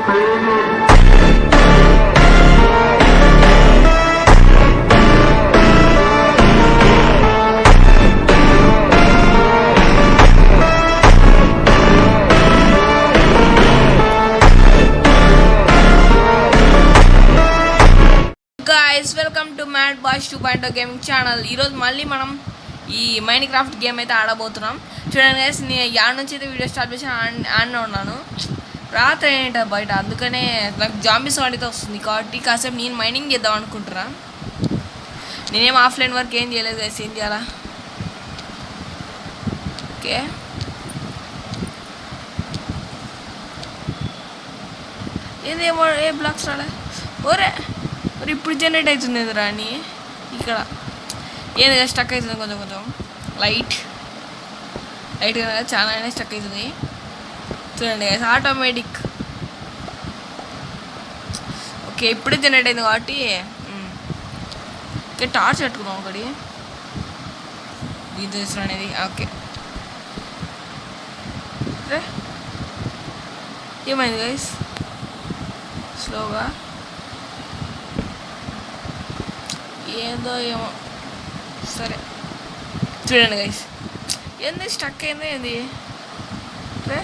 Welcome to mad boys 2.0 gaming channel. ఈరోజు మళ్ళీ మనం ఈ మైన్క్రాఫ్ట్ గేమ్ అయితే ఆడబోతున్నాం. చూడండి గైస్, నేను యాడ్ నుంచి అయితే వీడియో స్టార్ట్ చేసి ఆడనే ఉన్నాను. రాత్రి ఏంట బయట, అందుకనే నాకు జాంబీస్ వాడితే వస్తుంది కాబట్టి కాసేపు నేను మైనింగ్ చేద్దాం అనుకుంటున్నా. నేనేం ఆఫ్లైన్ వర్క్ ఏం చేయలేదు గైస్, ఏం చేయాలా? ఓకే, ఏదేమో ఏ బ్లాక్స్ రాలే. ఓరే మరి ఇప్పుడు జనరేట్ అవుతుంది రాని ఇక్కడ ఏది స్టక్ అవుతుంది, కొంచెం కొంచెం లైట్ కదా, చాలా స్టక్ అవుతుంది. చూడండి ఆటోమేటిక్. ఓకే, ఇప్పుడే జనరేట్ అయింది కాబట్టి ఓకే, టార్చ్ పెట్టుకుందాం ఒకటి ఇది చేసిన అనేది. ఓకే, ఏమైంది గైస్? స్లోగా ఏదో ఏమో. సరే చూడండి గైస్, ఏంది స్టక్ అయింది ఏంది? రే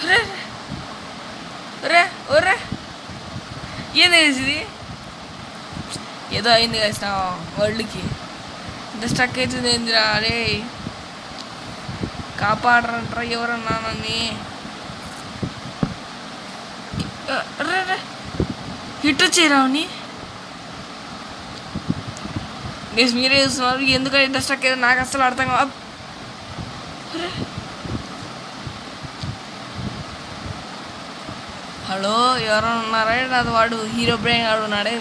రే రే ఓరే ఏంది ఇది? ఏదో అయింది గైస్ నా వరల్డ్కి. ఇంత స్టక్ అవుతుంది ఏందిరా? అరే కాపాడరంటారా ఎవరన్నా నన్ను? హిట్ వచ్చేరావుని గైస్, మీరే చూస్తున్నారు. ఎందుకంటే ఇంత స్టక్ ఏదో నాకు అసలు అర్థం కాదు. హలో, ఎవరైనా ఉన్నారా? అది వాడు హీరో బ్రెయిన్ వాడు ఉన్నాడే.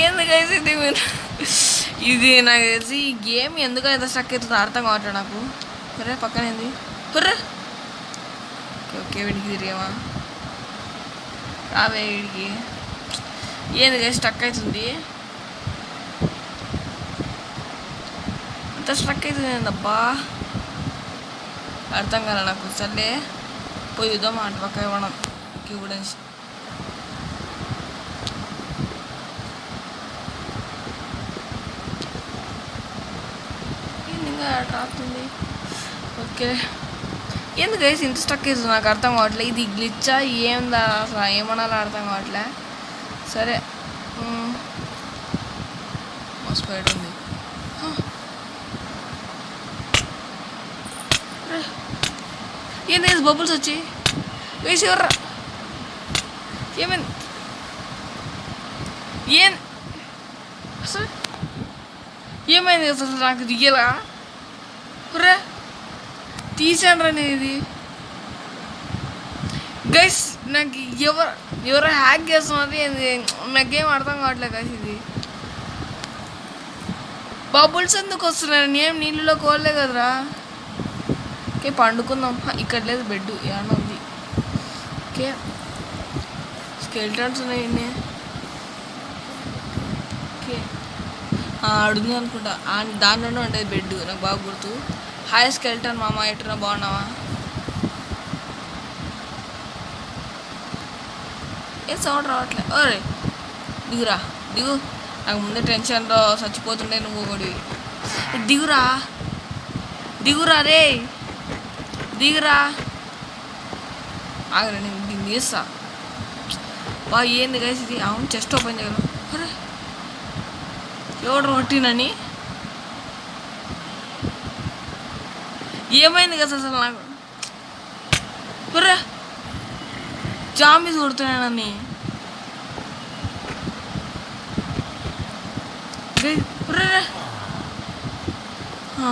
ఏంది గైస్ ఇది నాకు తెలిసి ఈ గేమ్ ఎందుకని ఇంత స్టక్ అవుతుందో అర్థం కావట్లేదు నాకు. సరే పక్కనేంది? హుర్ర ఓకే, వీడికి తిరిగామా? రావే వీడికి. ఏంది గైస్ స్టక్ అవుతుంది? అంత స్టక్ అవుతుంది ఏందబ్బా, అర్థం కాలే నాకు. సర్లే పోయి చూద్దాం అటు పక్క ఇవ్వడం క్యూడెన్స్. ఇంకా రాస్తుంది. ఓకే, ఎందుకు గైస్ ఇంత స్టక్ అవుతుంది నాకు అర్థం కావట్లే. ఇది గ్లిచ్చా ఏందా అసలు, ఏమన్నా అర్థం కావట్లే. సరే స్పైడ్ ఉంది. ఏంది గైస్ బబుల్స్ వచ్చి గైస్ ఎవర్రా? ఏమైంది? అసలు ఏమైంది అసలు నాకు దిగేలా? రే తీసాను రా నేను ఇది. గైస్ నాకు ఎవరో హ్యాక్ చేస్తున్నది, నాకేం అర్థం కావట్లేదు గైస్. ఇది బబుల్స్ ఎందుకు వస్తున్నాయి? నేనేం నీళ్ళలో కోరలే కదరా. ఓకే పండుకుందాం. ఇక్కడ లేదు, బెడ్ ఏమన్నా ఉంది. ఓకే, స్కెల్టన్స్ ఉన్నాయి. ఓకే అడుగుంది అనుకుంటా, దానిలోనే ఉండేది బెడ్, నాకు బాగా గుర్తు. హాయ్ స్కెల్టన్ మామ, ఎటున్నా బాగున్నావా? ఏ సౌండ్ రావట్లే. ఓరే దిగురా, దిగు. నాకు ముందే టెన్షన్లో చచ్చిపోతుండే నువ్వు ఒకటి. దిగురా దిగురా రే దిగురా. ఆగరా నేను దీన్ని తీస్తా. బా ఏంది గైస్ ఇది? అవును, చెస్ట్ ఓపెన్ చేయగలను. అరే ఎవడు రొట్టినని ఏమైంది కదా అసలు నాకు? బుర్రా జాంబీస్ కొడుతున్నానని.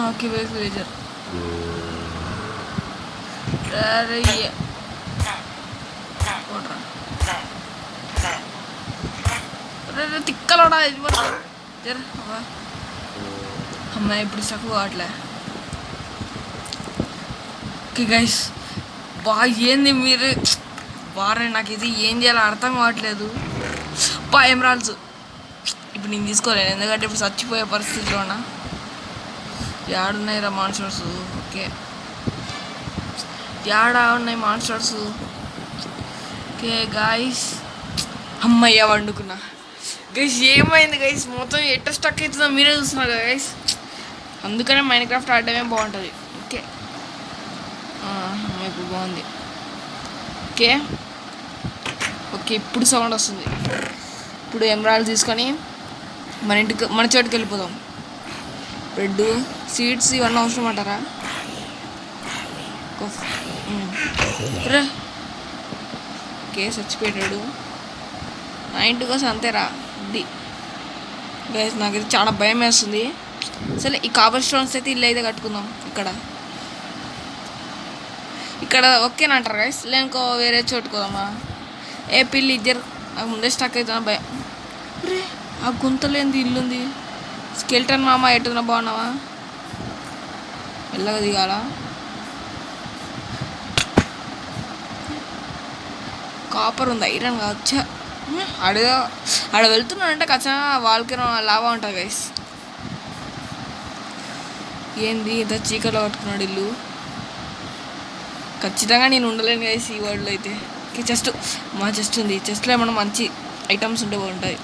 Okay wake villager. తిక్కలోడా జర అమ్మాయి ఇప్పుడు స్టక్ కావట్లే. ఓకే గైస్, బాగా ఏంది మీరు బాగా, నాకు ఇది ఏం చేయాలో అర్థం కావట్లేదు. ఎమరాల్డ్స్ ఇప్పుడు నేను తీసుకోలేను, ఎందుకంటే ఇప్పుడు చచ్చిపోయే పరిస్థితిలో ఉన్నా. ఏడున్నాయిరా మాన్స్టర్స్? ఓకే, ఏడా ఉన్నాయి మాన్స్టర్స్? ఓకే గాయస్, అమ్మయ్య వండుకున్నా. గైస్ ఏమైంది గైస్, మొత్తం ఎట్ట స్టక్ అవుతుందో మీరే చూస్తున్నారు కదా గైస్. అందుకనే మైన్క్రాఫ్ట్ ఆడడమే బాగుంటుంది. ఓకే ఇప్పుడు బాగుంది. ఓకే ఓకే ఇప్పుడు సౌండ్ వస్తుంది. ఇప్పుడు ఎమరాల్డ్ తీసుకొని మన చోటుకి వెళ్ళిపోదాం. బ్రెడ్, సీడ్స్ ఇవన్నీ అవసరం అంటారా? ఓకే చచ్చిపోయాడు. నా ఇంటి కోసం అంతేరా ఇది. గైస్ నాకైతే చాలా భయం వేస్తుంది. సరే ఈ కాబల్ స్టోన్స్ అయితే ఇల్లు అయితే కట్టుకుందాం. ఇక్కడ ఓకేనంటారు గైస్, లేనుకో వేరే చోటుకోదామా? ఏ పిల్లి ఇద్దరు నాకు ముందే స్టక్ అవుతున్నా భయం. రే ఆ గుంతలేంది ఇల్లు ఉంది. స్కెల్టన్ మామ ఎట్టున్నా బాగున్నావా? మెల్లగా దిగాల. కాపర్ ఉంది, ఐరన్ కావచ్చా? ఆడ వెళ్తున్నానంటే ఖచ్చితంగా వాళ్ళకి లాభం ఉంటుంది గైస్. ఏంది ఇంత చీకట్లో కట్టుకున్నాడు ఇల్లు? ఖచ్చితంగా నేను ఉండలేను గైస్ ఈ వరల్డ్లో అయితే. చెస్ట్, మా చెస్ట్ ఉంది. చెస్ట్లో ఏమన్నా మంచి ఐటమ్స్ ఉంటే బాగుంటాయి.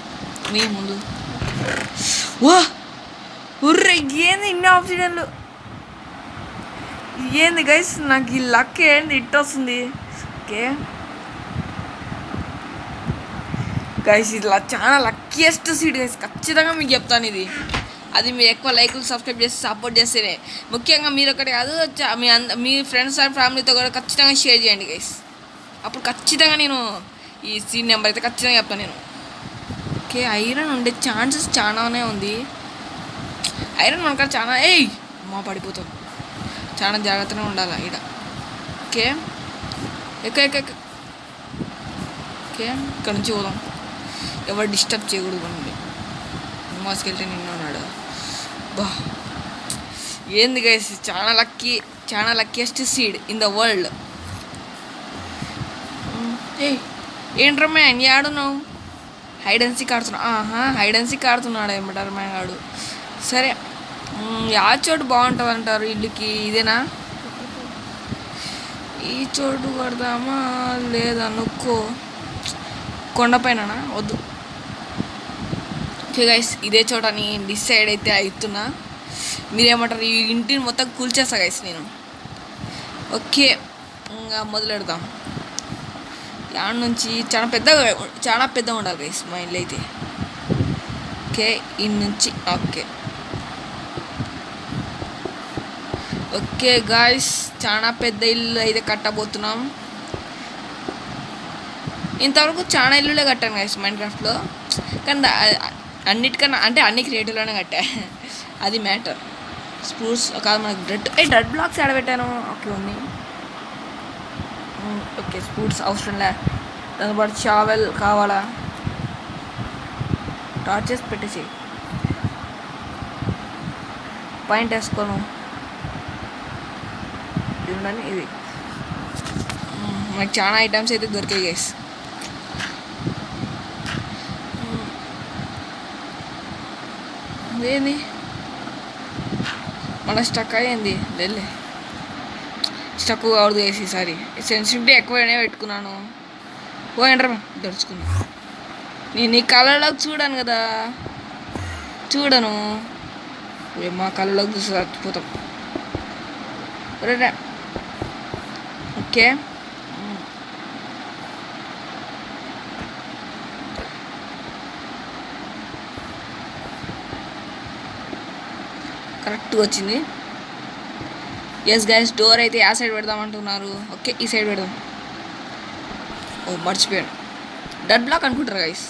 మీ ముందు వా ఉర్రే ఏంది ఇన్ని ఆప్షన్లు? ఏంది గైస్ నాకు ఈ లక్ ఏంది ఇట్ వస్తుంది? ఓకే గైస్ ఇది చాలా లక్కీయెస్ట్ సీడ్ గైస్, ఖచ్చితంగా మీకు చెప్తాను ఇది. అది మీరు ఎక్కువ లైకులు సబ్స్క్రైబ్ చేసి సపోర్ట్ చేస్తేనే. ముఖ్యంగా మీరు ఒకటి కాదు, మీ ఫ్రెండ్స్ అండ్ ఫ్యామిలీతో కూడా ఖచ్చితంగా షేర్ చేయండి గైస్. అప్పుడు ఖచ్చితంగా నేను ఈ సీడ్ నెంబర్ అయితే ఖచ్చితంగా చెప్తాను నేను. ఓకే ఐరన్ ఉండే ఛాన్సెస్ చాలానే ఉంది. ఐరన్ మనకు చాలా మా పడిపోతాం, చాలా జాగ్రత్తగా ఉండాలి ఇక్కడ. ఓకే ఓకే ఇక్కడ నుంచి పోదాం. ఎవరు డిస్టర్బ్ చేయకూడదు మనల్ని. మాస్కెళ్తే నిన్న ఉన్నాడు. బా ఏంది గైస్ చాలా luckiest seed in the world. ఏంట్రా మ్యాన్ ఆడున్నావు? హైడ్ అండ్ సీక్ ఆడుతున్నావు? హైడ్ అండ్ సీక్ ఆడుతున్నాడు ఏమంటారు మ్యాన్ ఆడు. సరే ఆ చోటు బాగుంటుంది అంటారు ఇల్లుకి, ఇదేనా? ఈ చోటు కడదామా లేదా? నొక్కో కొండపైన వద్దు. ఓకే గైస్ ఇదే చోట నేను డిసైడ్ అయితే అవుతున్నా. మీరేమంటారు? ఈ ఇంటిని మొత్తం కూల్చేస్తా గైస్ నేను. ఓకే ఇంకా మొదలెడదాం. యాడ్ నుంచి చాలా పెద్దగా ఉండాలి గైస్ మా ఇల్లు అయితే. ఓకే ఇన్ నుంచి ఓకే గాయస్ చాలా పెద్ద ఇల్లు అయితే కట్టబోతున్నాం. ఇంతవరకు చాలా ఇల్లులే కట్టాను గైస్ మైన్క్రాఫ్ట్లో, కానీ అన్నిటికన్నా అంటే అన్ని క్రియేటివ్లోనే కట్టా. అది మ్యాటర్. స్పూర్స్ కాదు మనకు డెడ్ బ్లాక్స్ ఆడబెట్టాను. ఓకే ఉంది. ఓకే స్పూర్స్ అవసరం లే. దాని పాటు షావెల్ కావాలా? టార్చెస్ పెట్టేసి పాయింట్ వేసుకోను. ఇది మనకి చాలా ఐటమ్స్ అయితే దొరికాయి గైస్. ఏంది మన స్టక్ అయ్యింది? వెళ్ళే స్టక్ కావద్దు గైస్ ఈసారి. సెన్సిటివిటీ ఎక్కువనే పెట్టుకున్నాను. ఎండ్రా దడుచుకున్నా. నేను నీ కళ్ళలోకి చూడాను కదా, చూడను. మా కళ్ళలోకి చూసి చచ్చిపోతాం. ఓకే కరెక్ట్గా వచ్చింది. ఎస్ గైస్ డోర్ అయితే ఆ సైడ్ పెడదామంటున్నారు. ఓకే ఈ సైడ్ పెడదాం. మర్చిపోయాను, డెడ్ బ్లాక్ అనుకుంటారు గైస్.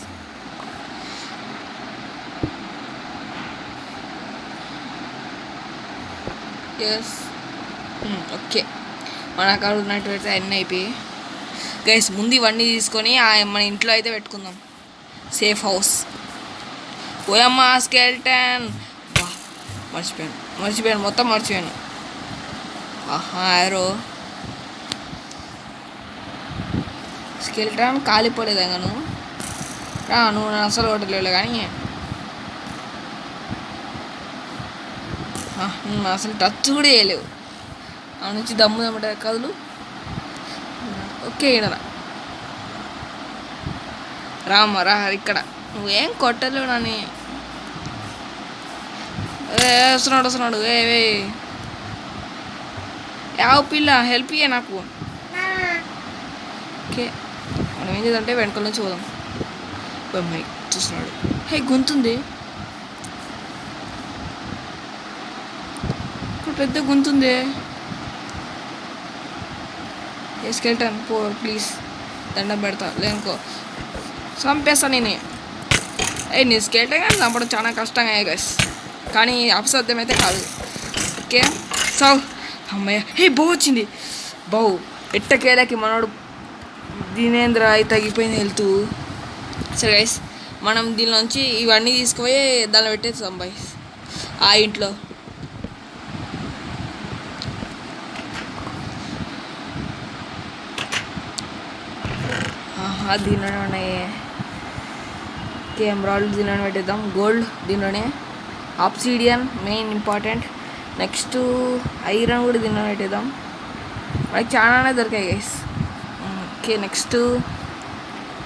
ఎస్ ఓకే మన అక్కడ ఉన్నట్టు అయితే అన్నీ అయిపోయి గైస్. ముందు ఇవన్నీ తీసుకొని మన ఇంట్లో అయితే పెట్టుకుందాం. Safe house. ఓయమ్మా స్కెల్టన్. మర్చిపోయాను మొత్తం మర్చిపోయాను. ఆరో స్కెల్టన్ కాలిపోలేదా? నువ్వు నన్ను అసలు కొట్టలేవు కానీ నువ్వు అసలు టచ్ కూడా చేయలేవు. ఆ నుంచి దమ్ము దమ్మట కదులు. ఓకే ఈడరా రామ్మ రా ఇక్కడ. నువ్వేం కొట్టలేవు నన్ను. వస్తున్నాడు వే యావ పిల్ల హెల్ప్ ఇయ్యే నాకు. ఓకే మనం ఏం చేద్దామంటే వెనకాల నుంచి పోదాం. అమ్మాయి చూస్తున్నాడు. హే గొంతుంది ఇక్కడ, పెద్ద గొంతుంది. స్కెల్టన్ పో ప్లీజ్, దండం పెడతా లేనుకో చంపేస్తా నేను. నీ స్కెల్టన్ కానీ చంపడం చాలా కష్టంగా గైస్, కానీ అపసాధ్యం అయితే కాదు. ఓకే సావు అమ్మయ్య. హే బౌ వచ్చింది. బౌ ఎట్టకేలకి మనోడు దీనేంద్ర అయితే తగ్గిపోయింది వెళ్తూ. సరే గైస్ మనం దీనిలోంచి ఇవన్నీ తీసుకుపోయి దానిలో పెట్టేస్తాం బాయ్స్ ఆ ఇంట్లో. దీనిలోనే ఉన్నాయి. కెమెరాలు దీనిలోనే పెట్టేద్దాం. గోల్డ్ దీనిలోనే, obsidian main important. Next iron కూడా దీనిలో పెట్టేద్దాం. మనకి చాలానే దొరికాయి గైస్. ఓకే నెక్స్ట్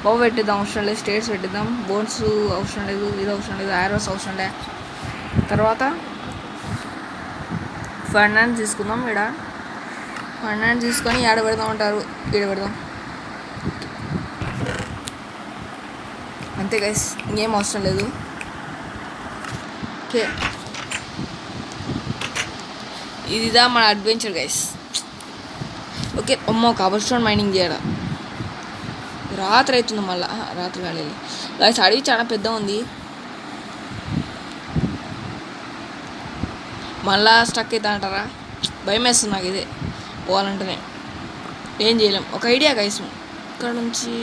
బౌ పెట్టేద్దాం, అవసరం లేదు. స్టేట్స్ పెట్టేద్దాం. బోన్స్ అవసరం లేదు, ఇది అవసరం లేదు. ఆరోస్ అవసరం లేదు. తర్వాత ఫైనాన్స్ తీసుకుందాం. ఇక్కడ ఫైనాన్స్ తీసుకొని ఏడ పెడదాం అంటారు, ఈడ పెడదాం. అంతే గైస్, ఇంకేం అవసరం లేదు. ఓకే ఇదిదా మన అడ్వెంచర్ గైస్. ఓకే అమ్మో కాబల్ స్టోన్ మైనింగ్ చేయాలి. రాత్రి అవుతుంది మళ్ళీ, రాత్రి కాలేదు గైస్. అడవి చాలా పెద్ద ఉంది. మళ్ళా స్టక్ అవుతా అంటారా, భయం వేస్తుంది నాకు ఇదే పోవాలంటేనే. ఏం చేయలేం. ఒక ఐడియా గైస్, ఇక్కడ నుంచి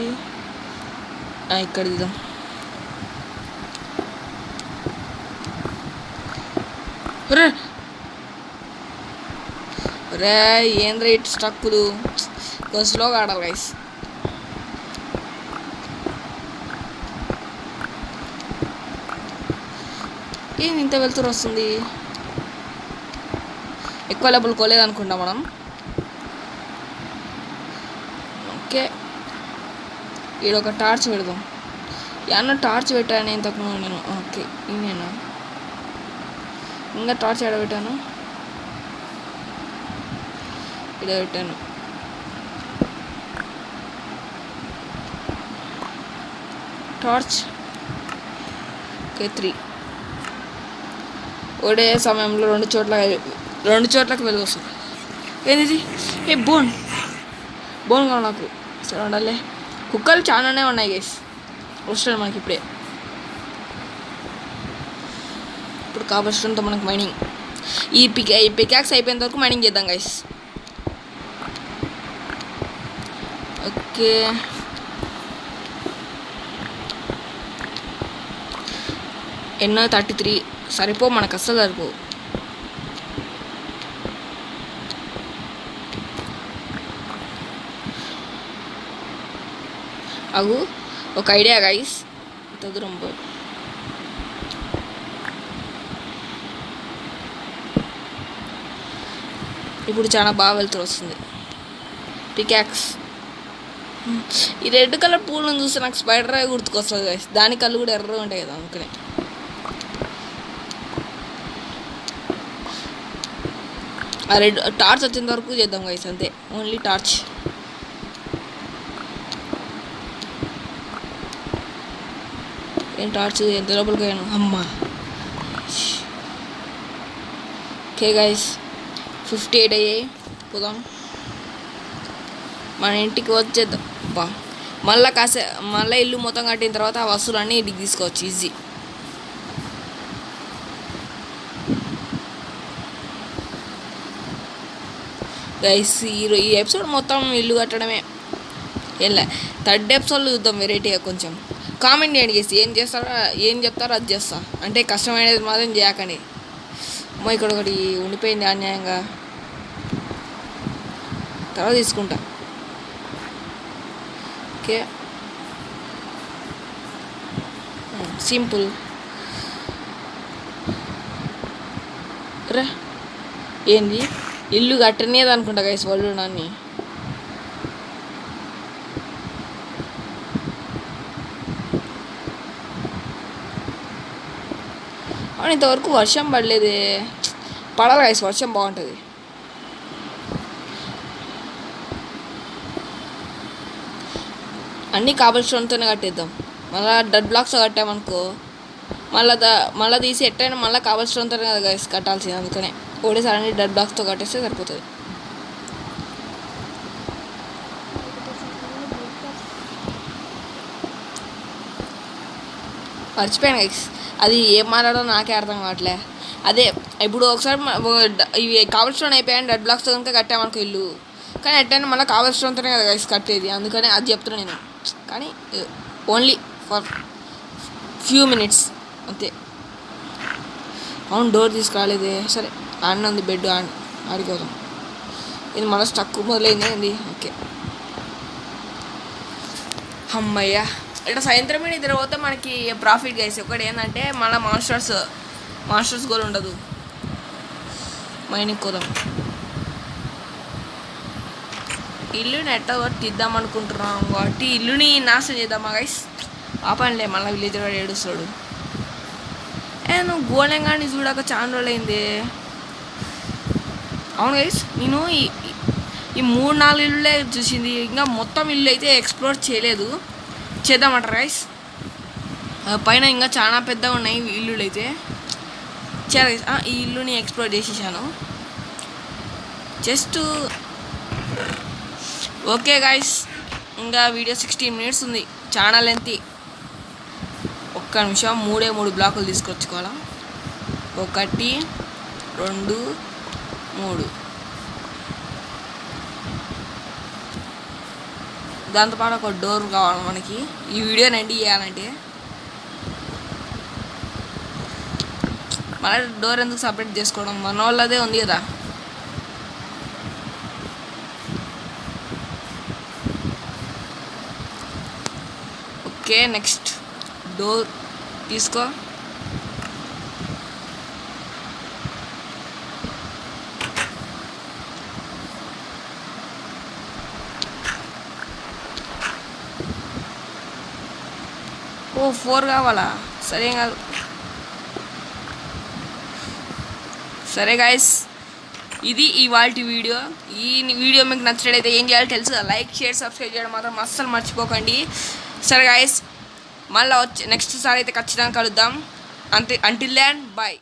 ఇక్కడ దిద్దాం. రే ఏం రేట్ స్టక్కులు స్లోగా ఆడాలి గైస్. ఏంది ఇంత వెళ్తురు వస్తుంది? ఎక్కువ లెవెల్ కోలేదు అనుకుంటా మనం. ఓకే ఈడ ఒక టార్చ్ పెడదాం. ఏమన్నా టార్చ్ పెట్టాను ఇంతకుముందు నేను. ఓకే నేనా ఇంకా టార్చ్ ఎక్కడ పెట్టాను? ఇక్కడ పెట్టాను. Torch okay 3. ఒడే సమయంలో రెండు చోట్లకి వెలుగు వస్తుంది. ఏంది ఏ బోన్ కావాలి నాకు. సరే ఉండాలి. కుక్కలు చాలానే ఉన్నాయి గైస్, వస్తాడు మనకి ఇప్పుడే. ఇప్పుడు కాబట్టి మనకు మైనింగ్ ఈ పికాక్స్ అయిపోయేంత వరకు మైనింగ్ చేద్దాం గైస్. ఓకే ఎన్నో 33 సరిపో, మనకు అస్సలు సరిపో. అగు ఒక ఐడియా గైస్, ఇంత దూరం పో. ఇప్పుడు చాలా బాగా వెళ్తూ వస్తుంది. పికాక్స్ ఈ రెడ్ కలర్ పూలను చూస్తే నాకు స్పైడర్ గుర్తుకొస్తుంది గైస్. దాని కళ్ళు కూడా ఎర్రగా ఉంటాయి కదా, అందుకనే. ఆ రెడ్ టార్చ్ వచ్చేంత వరకు చేద్దాం గైస్, అంతే. Only torch. ఏం టార్చ్ ఎంత లోపలికి పోయాను అమ్మా. ఓకే గైస్ 58 అయ్యాయి. పోదాం మన ఇంటికి వచ్చేద్దాం. బా మళ్ళీ ఇల్లు మొత్తం కట్టిన తర్వాత ఆ వస్తువులన్నీ ఇంటికి తీసుకోవచ్చు ఈజీ. గైస్ ఈ ఎపిసోడ్ మొత్తం ఇల్లు కట్టడమే. థర్డ్ ఎపిసోడ్లో చూద్దాం వెరైటీగా కొంచెం. కామెంట్ చేయండి గైస్, ఏం చెప్తారో అది చేస్తా. అంటే కష్టమైనది మాత్రం చేయకండి. అమ్మో ఇక్కడ ఒకటి ఉండిపోయింది అన్యాయంగా, తర్వాత తీసుకుంటా. Okay simple. అరే ఏంది ఇల్లు కట్టనేది అనుకుంటా గైస్ వాళ్ళు నన్ను. అవును ఇంతవరకు వర్షం పడలేదే. పడాలి గైస్, వర్షం బాగుంటుంది. అన్నీ కాబుల్ స్టోన్తోనే కట్టేద్దాం. మళ్ళీ డెడ్ బ్లాక్స్ కట్టామనుకో మళ్ళీ తీసి ఎట్టయినా మళ్ళీ కాబుల్ స్టోన్తోనే కదా గైస్ కట్టాల్సింది. అందుకనే ఒకటేసారి అన్ని డెడ్ బ్లాక్స్తో కట్టేస్తే సరిపోతుంది. మర్చిపోయాను గైస్, అది ఏం మాట్లాడో నాకే అర్థం కావట్లే. అదే ఇప్పుడు ఒకసారి ఇవి కాబుల్ స్టోన్ అయిపోయాయని డెడ్ బ్లాక్స్తో కనుక కట్టామనుకో ఇల్లు, కానీ ఎట్టయినా మళ్ళీ కాబుల్ స్టోన్తోనే కదా గైస్ కట్టేది. అందుకనే అది చెప్తున్నా నేను. కానీ ఓన్లీ ఫర్ ఫ్యూ మినిట్స్ అంతే. అవును డోర్ తీసుకురాలేదే. సరే ఆడనే ఉంది బెడ్, ఆడిపోదాం. ఇది మళ్ళీ స్టక్ మొదలైంది ఏంది. ఓకే అమ్మయ్య. ఇక్కడ సాయంత్రం ఇద్దరు పోతే మనకి ప్రాఫిట్ గైస్. ఒకటి ఏంటంటే మళ్ళీ మాస్టర్స్ గోల్ ఉండదు. మైనింగ్ కోదాం. ఇల్లుని ఎట్ట తీద్దాం అనుకుంటున్నాం కాబట్టి ఇల్లుని నాశనం చేద్దామా గైస్. ఆపనిలే మళ్ళీ విలేజ్ వాడు ఏడుస్తాడు. నువ్వు గోళంగాని చూడాక చాలా రోజులైంది. అవును గైస్, నేను ఈ 3-4 ఇళ్ళే చూసింది. ఇంకా మొత్తం ఇల్లు అయితే ఎక్స్ప్లోర్ చేయలేదు. చేద్దామంటారు గైస్. పైన ఇంకా చాలా పెద్దగా ఉన్నాయి ఇల్లులు అయితే. చాలా ఈ ఇల్లుని ఎక్స్ప్లోర్ చేసేసాను జస్ట్. ఓకే గైస్, ఇంకా వీడియో 16 minutes ఉంది, చాలా లెంతీ. ఒక్క నిమిషం 3 బ్లాకులు తీసుకొచ్చుకోవాలా. 1 2 3. దాంతోపాటు ఒక డోర్ కావాలి మనకి ఈ వీడియోని ఎండ్ చేయాలంటే. మళ్ళీ డోర్ ఎందుకు సపరేట్ చేసుకోవడం, మన వాళ్ళదే ఉంది కదా. ఓకే నెక్స్ట్ డోర్ తీసుకో. ఓ 4 కావాలా? సరే కాదు. సరే గాయస్, ఇది ఇవాల్టి వీడియో. ఈ వీడియో మీకు నచ్చినట్లయితే ఏం చేయాలో తెలుసు, లైక్ షేర్ సబ్స్క్రైబ్ చేయడం మాత్రం అస్సలు మర్చిపోకండి. సరే గాయస్, మళ్ళీ నెక్స్ట్ సారి అయితే ఖచ్చితంగా కలుద్దాం. Until then by.